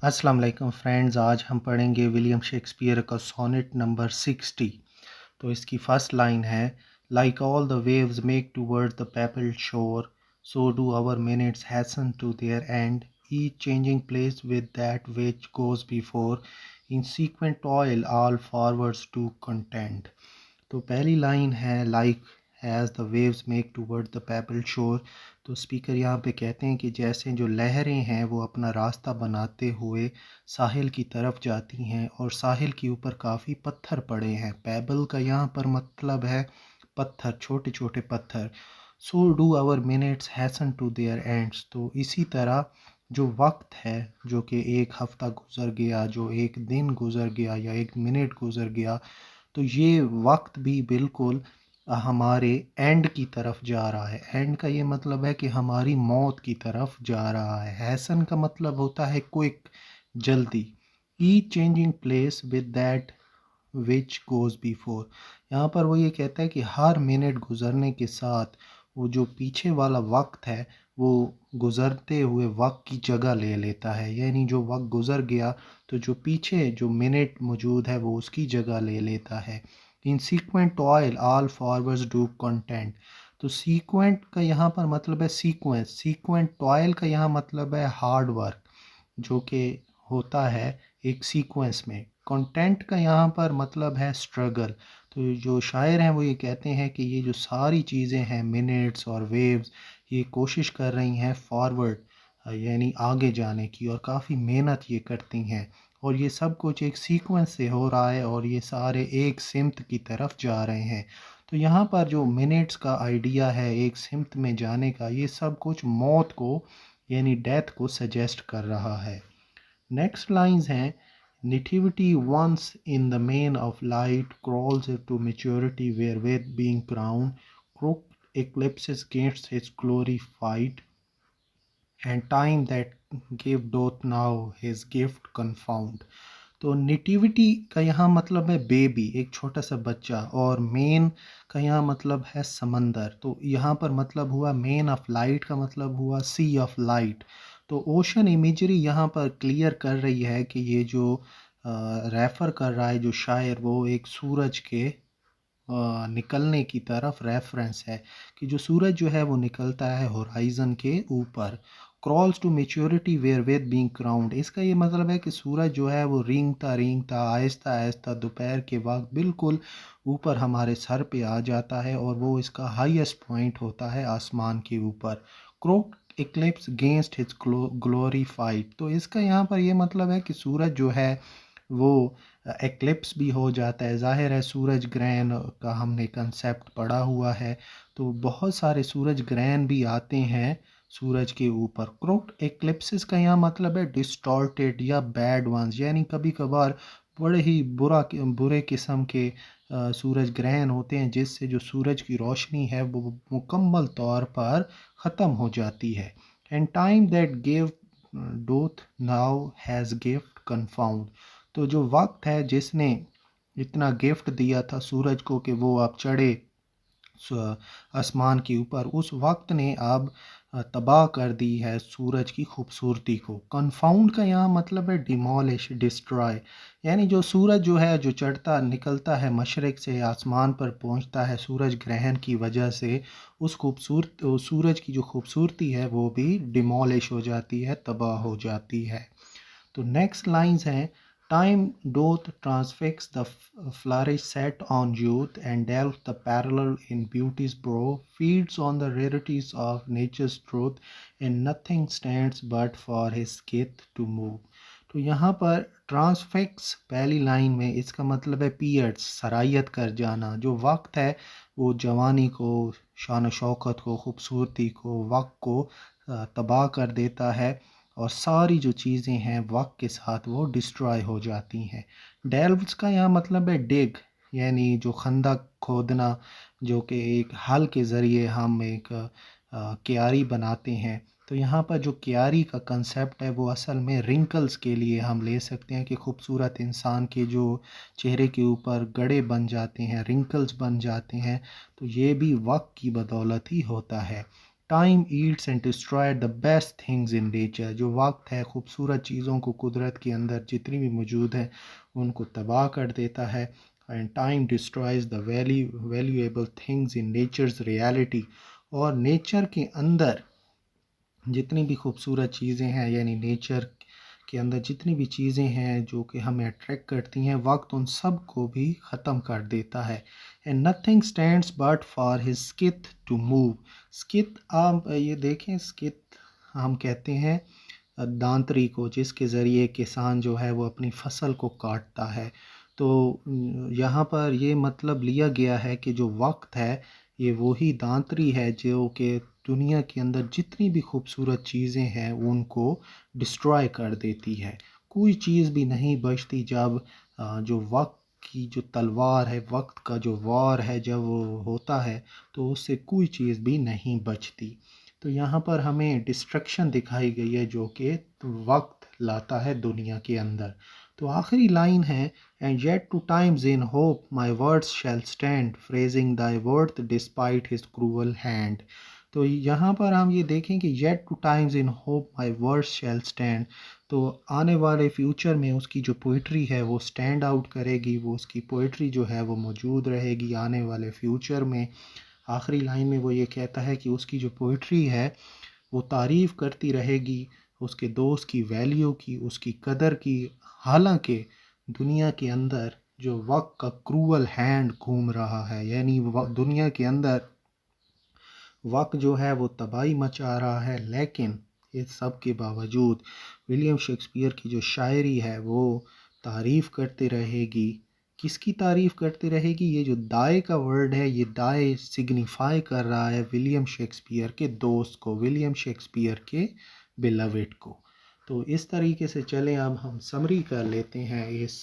अस्सलाम वालेकुम फ्रेंड्स। आज हम पढ़ेंगे विलियम शेक्सपियर का सोनेट नंबर 60। तो इसकी फर्स्ट लाइन है, like all the waves make towards the pebbled shore, so do our minutes hasten to their end, each changing place with that which goes before, in sequent toil all forwards to contend. तो पहली line है like as the waves make toward the pebble shore. तो speaker यहाँ पे कहते हैं कि जैसे जो लहरें हैं वो अपना रास्ता बनाते हुए साहिल की तरफ जाती हैं और साहिल के ऊपर काफ़ी पत्थर पड़े हैं। पेबल का यहाँ पर मतलब है पत्थर, छोटे छोटे पत्थर। So do our minutes hasten to their ends. तो इसी तरह जो वक्त है, जो कि एक हफ़्ता गुज़र गया, जो एक दिन गुज़र गया या एक मिनट गुज़र गया, तो ये वक्त भी बिल्कुल हमारे एंड की तरफ जा रहा है। एंड का ये मतलब है कि हमारी मौत की तरफ जा रहा है। हैसन का मतलब होता है क्विक, जल्दी। Each changing place with that which goes before. यहाँ पर वो ये कहता है कि हर मिनट गुज़रने के साथ वो जो पीछे वाला वक्त है वो गुज़रते हुए वक्त की जगह ले लेता है। यानी जो वक्त गुज़र गया तो जो पीछे जो मिनट मौजूद है वो उसकी जगह ले लेता है। In sequent toil all forwards do contend. तो सीक्वेंट का यहाँ पर मतलब है सीक्वेंस, सीक्वेंट टॉयल का यहाँ मतलब है हार्ड वर्क, जो कि होता है एक सीक्वेंस में। कंटेंट का यहाँ पर मतलब है स्ट्रगल। तो जो शायर हैं वो ये कहते हैं कि ये जो सारी चीज़ें हैं, मिनट्स और वेव्स, ये कोशिश कर रही हैं फॉरवर्ड यानी आगे जाने की, और काफ़ी मेहनत ये करती हैं, और ये सब कुछ एक सीक्वेंस से हो रहा है और ये सारे एक सिमत की तरफ जा रहे हैं। तो यहाँ पर जो मिनट्स का आइडिया है एक सिमत में जाने का, ये सब कुछ मौत को यानी डेथ को सजेस्ट कर रहा है। नेक्स्ट लाइंस हैं, nativity once in the main of light crawls to maturity wherewith being crown, crooked eclipses against his glory fight, and time that give doth now his gift confound। तो nativity का यहाँ मतलब है baby, एक छोटा सा बच्चा, और मेन का यहाँ मतलब है समंदर। तो यहाँ पर मतलब हुआ मेन ऑफ लाइट का मतलब हुआ सी ऑफ लाइट। तो ओशन इमेजरी यहाँ पर क्लियर कर रही है कि ये जो रेफ़र कर रहा है जो शायर, वो एक सूरज के निकलने की तरफ रेफरेंस है, कि जो सूरज जो है वो निकलता है होराइजन के ऊपर। Crawls to maturity wherewith being crowned, इसका ये मतलब है कि सूरज जो है वो रेंगता रेंगता आहिस्ता आहिस्ता दोपहर के वक्त बिल्कुल ऊपर हमारे सर पे आ जाता है, और वो इसका हाईएस्ट पॉइंट होता है आसमान के ऊपर। Crooked eclipses gainst his glory fight. तो इसका यहाँ पर ये मतलब है कि सूरज जो है वो एक्लिप्स भी हो जाता है। ज़ाहिर है सूरज ग्रहण का हमने कंसेप्ट पढ़ा हुआ है, तो बहुत सारे सूरज ग्रहण भी आते हैं सूरज के ऊपर। क्रोक्ड एक्लिप्सिस का यहाँ मतलब है डिस्टॉर्टेड या बैड वंस, यानी कभी कभार बड़े ही बुरे किस्म के सूरज ग्रहण होते हैं, जिससे जो सूरज की रोशनी है वो मुकम्मल तौर पर ख़त्म हो जाती है। And time that give doth now has gift confound. तो जो वक्त है जिसने इतना गिफ्ट दिया था सूरज को कि वो अब चढ़े आसमान के ऊपर, उस वक्त ने अब तबाह कर दी है सूरज की खूबसूरती को। कन्फाउंड का यहाँ मतलब है डिमोलिश, डिस्ट्रॉय। यानी जो सूरज जो है जो चढ़ता निकलता है मशरक़ से आसमान पर पहुँचता है सूरज ग्रहण की वजह से, उस खूबसूरत सूरज की जो खूबसूरती है वो भी डिमोलिश हो जाती है, तबाह हो जाती है। तो नेक्स्ट लाइंस हैं, time doth transfix the flourish set on youth, and delves the parallel in beauty's brow, feeds on the rarities of nature's truth, and nothing stands but for his kith to move। तो यहाँ पर ट्रांसफिक्स पहली line में इसका मतलब है periods, सरायत कर जाना। जो वक्त है वो जवानी को, शान शौकत को, खूबसूरती को, वक्त को तबाह कर देता है, और सारी जो चीज़ें हैं वक्त के साथ वो डिस्ट्रॉय हो जाती हैं। डेल्व्स का यहाँ मतलब है डिग, यानी जो खंदक खोदना, जो कि एक हल के ज़रिए हम एक क्यारी बनाते हैं। तो यहाँ पर जो क्यारी का कंसेप्ट है वो असल में रिंकल्स के लिए हम ले सकते हैं, कि खूबसूरत इंसान के जो चेहरे के ऊपर गड़े बन जाते हैं, रिंकल्स बन जाते हैं, तो ये भी वक्त की बदौलत ही होता है। Time Yeats and destroy the best things in nature. जो वक्त है खूबसूरत चीज़ों को कुदरत के अंदर जितनी भी मौजूद हैं उनको तबाह कर देता है। And time destroys the valuable things in nature's reality. और नेचर के अंदर जितनी भी खूबसूरत चीज़ें हैं, यानी नेचर के अंदर जितनी भी चीज़ें हैं जो कि हमें अट्रैक्ट करती हैं, वक्त उन सब को भी ख़त्म कर देता है। And nothing stands but for his scythe to move. Scythe, आप ये देखें, स्किथ हम कहते हैं दांतरी को, जिसके ज़रिए किसान जो है वो अपनी फसल को काटता है। तो यहाँ पर ये मतलब लिया गया है कि जो वक्त है ये वही दांतरी है जो कि दुनिया के अंदर जितनी भी खूबसूरत चीज़ें हैं उनको डिस्ट्रॉय कर देती है। कोई चीज़ भी नहीं बचती जब जो वक्त की जो तलवार है, वक्त का जो वार है, जब वो होता है तो उससे कोई चीज़ भी नहीं बचती। तो यहाँ पर हमें डिस्ट्रक्शन दिखाई गई है जो कि वक्त लाता है दुनिया के अंदर। तो आखिरी लाइन है, and yet to times in hope my words shall stand praising thy worth despite his cruel hand. तो यहाँ पर हम ये देखें कि yet to times in hope my words shall stand. तो आने वाले फ्यूचर में उसकी जो पोइट्री है वो स्टैंड आउट करेगी, वो उसकी पोइट्री जो है वो मौजूद रहेगी आने वाले फ्यूचर में। आखिरी लाइन में वो ये कहता है कि उसकी जो पोइट्री है वो तारीफ़ करती रहेगी उसके दोस्त की वैल्यू की, उसकी कदर की। हालांकि दुनिया के अंदर जो वक्त का क्रूअल हैंड घूम रहा है, यानी दुनिया के अंदर वक्त जो है वो तबाही मचा रहा है, लेकिन इस सब के बावजूद विलियम शेक्सपियर की जो शायरी है वो तारीफ़ करती रहेगी। किसकी तारीफ़ करती रहेगी? ये जो दाए का वर्ड है, ये दाए सिग्निफाई कर रहा है विलियम शेक्सपियर के दोस्त को, विलियम शेक्सपियर के बिलवेड को। तो इस तरीके से चलें, अब हम समरी कर लेते हैं इस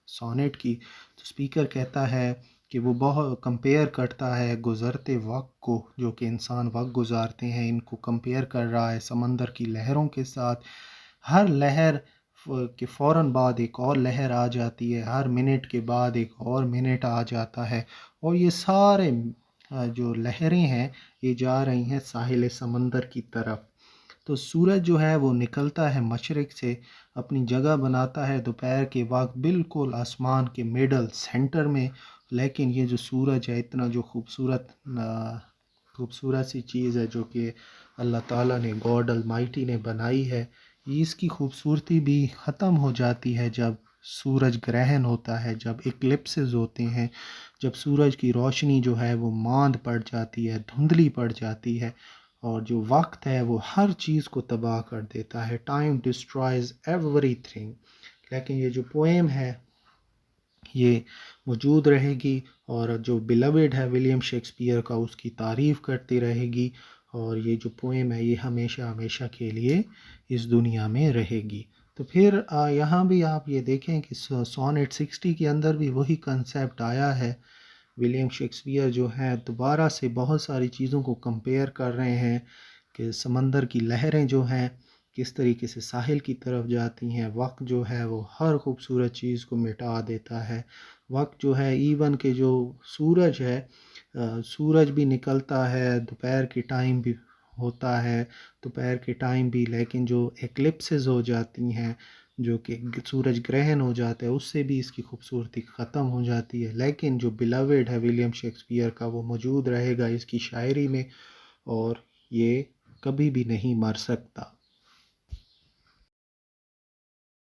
सोनेट की। तो स्पीकर कहता है कि वो बहुत कंपेयर करता है गुज़रते वक्त को, जो कि इंसान वक्त गुजारते हैं, इनको कंपेयर कर रहा है समंदर की लहरों के साथ। हर लहर के फ़ौरन बाद एक और लहर आ जाती है, हर मिनट के बाद एक और मिनट आ जाता है, और ये सारे जो लहरें हैं ये जा रही हैं साहिल समंदर की तरफ। तो सूरज जो है वो निकलता है मशरिक़ से, अपनी जगह बनाता है दोपहर के वक्त बिल्कुल आसमान के मिडल सेंटर में। लेकिन ये जो सूरज है, इतना जो खूबसूरत सी चीज़ है जो कि अल्लाह ताला ने, गॉड अलमाइटी ने बनाई है, इसकी खूबसूरती भी ख़त्म हो जाती है जब सूरज ग्रहण होता है, जब इक्लिप्सेस होते हैं, जब सूरज की रोशनी जो है वो मांद पड़ जाती है, धुंधली पड़ जाती है, और जो वक्त है वो हर चीज़ को तबाह कर देता है। Time destroys everything. लेकिन ये जो पोएम है ये मौजूद रहेगी, और जो बिलवेड है विलियम शेक्सपियर का उसकी तारीफ़ करती रहेगी, और ये जो पोएम है ये हमेशा हमेशा के लिए इस दुनिया में रहेगी। तो फिर यहाँ भी आप ये देखें कि सोनेट 60 के अंदर भी वही कंसेप्ट आया है। विलियम शेक्सपियर जो है दोबारा से बहुत सारी चीज़ों को कंपेयर कर रहे हैं कि समंदर की लहरें जो हैं किस तरीके से साहिल की तरफ जाती हैं। वक्त जो है वो हर खूबसूरत चीज़ को मिटा देता है। वक्त जो है, इवन के जो सूरज है, सूरज भी निकलता है दोपहर के टाइम भी होता है, दोपहर के टाइम भी, लेकिन जो एक्लिप्सेस हो जाती हैं, जो कि सूरज ग्रहण हो जाता है, उससे भी इसकी खूबसूरती ख़त्म हो जाती है। लेकिन जो बिलवेड है विलियम शेक्सपियर का वो मौजूद रहेगा इसकी शायरी में, और ये कभी भी नहीं मर सकता।